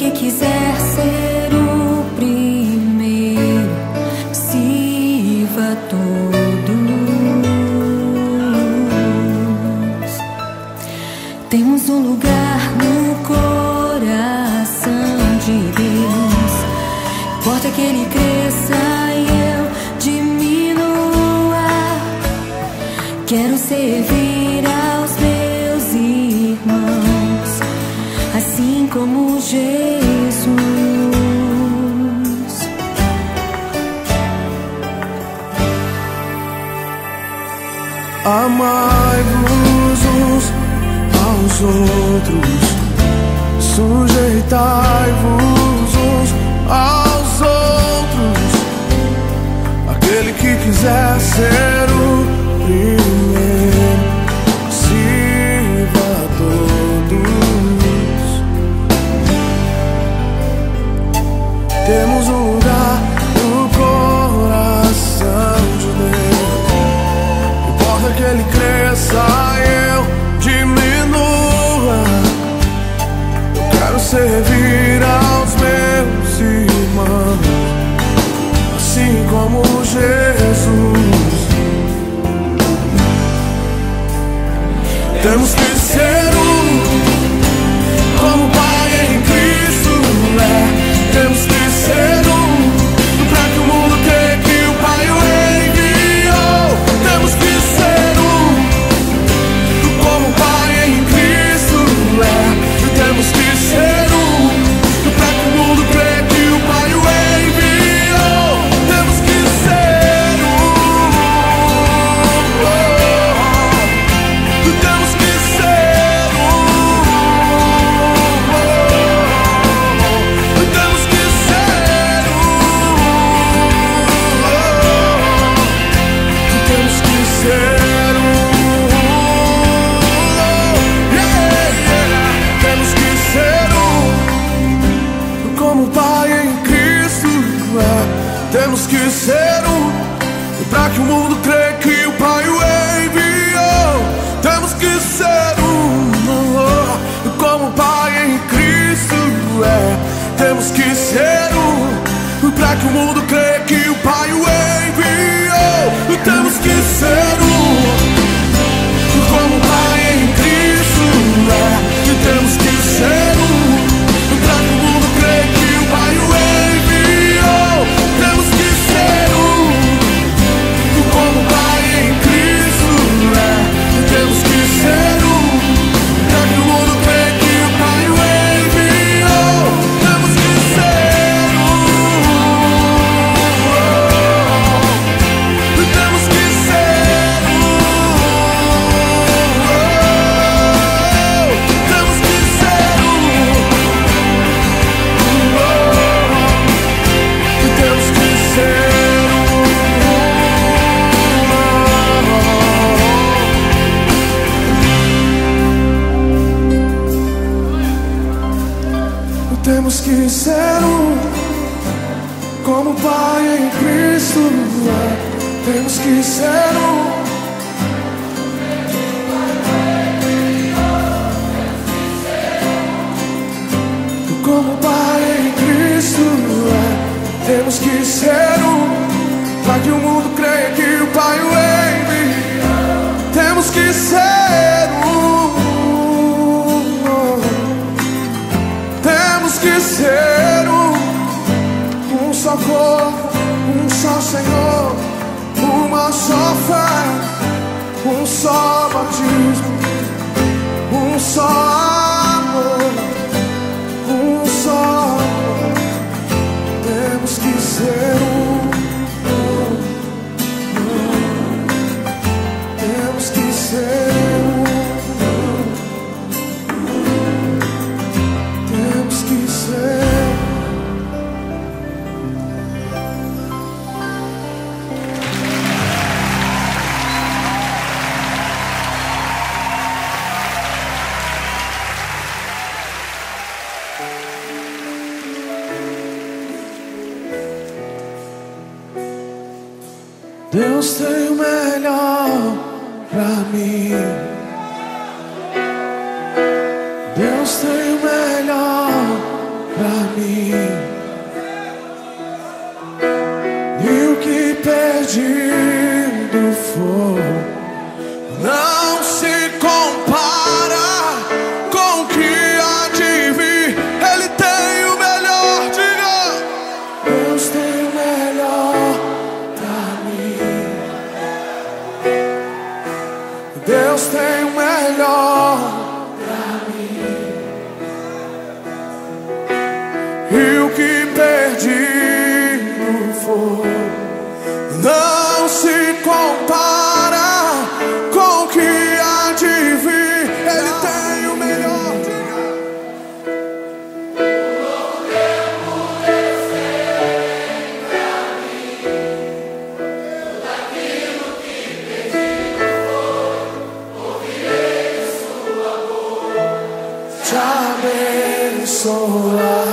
que quiser ser o primeiro, sirva a todos. Temos um lugar no coração de Deus. Importa que Ele cresça e eu diminua. Quero servir aos meus irmãos, assim como Jesus. Amai-vos uns aos outros, sujeitai-vos uns aos outros. Aquele que quiser ser o primeiro, sirva a todos. Temos um lugar no coração de Deus. Importa que Ele cresça e eu diminua. Eu quero servir aos meus irmãos, assim como Jesus. Temos que ser como o Pai em Cristo é. Temos que ser pra que o mundo creia que o Pai o enviou. Temos que ser como o Pai em Cristo é. Temos que ser pra que o mundo creia que o Pai o enviou. Temos que ser temos que ser temos que ser temos que ser temos que ser como o Pai em Cristo é. Temos que ser pra que o mundo creia que o Pai o enviou. Temos que ser como o Pai em Cristo é. Temos que ser pra que o mundo creia que o Pai o enviou. Temos que ser como o Pai em Cristo é. Temos que ser pra que o mundo creia que o Pai o enviou. Temos que ser como o Pai em Cristo é. Temos que ser pra que o mundo creia que o Pai o enviou. Temos que ser temos que ser temos que ser temos que ser temos que ser como o Pai em Cristo é. Temos que ser como o Pai em Cristo é. Temos que ser para que o mundo creia que o Pai o enviou. Temos que ser temos que ser um só corpo, um só Senhor, uma só fé, um só batismo, um só amor, um só amor. Temos que ser temos que ser temos que ser Deus tem o melhor pra mim. Deus tem o melhor pra mim. E o que perdido for não se compara com o que há de vir. Ele tem o melhor, diga. Deus tem o melhor pra mim. Deus tem o melhor pra mim. E o que perdido for não se compara com o que há de vir. Ele tem o melhor. Daquilo que perdido for, ouvirei sua voz. Te abençoar.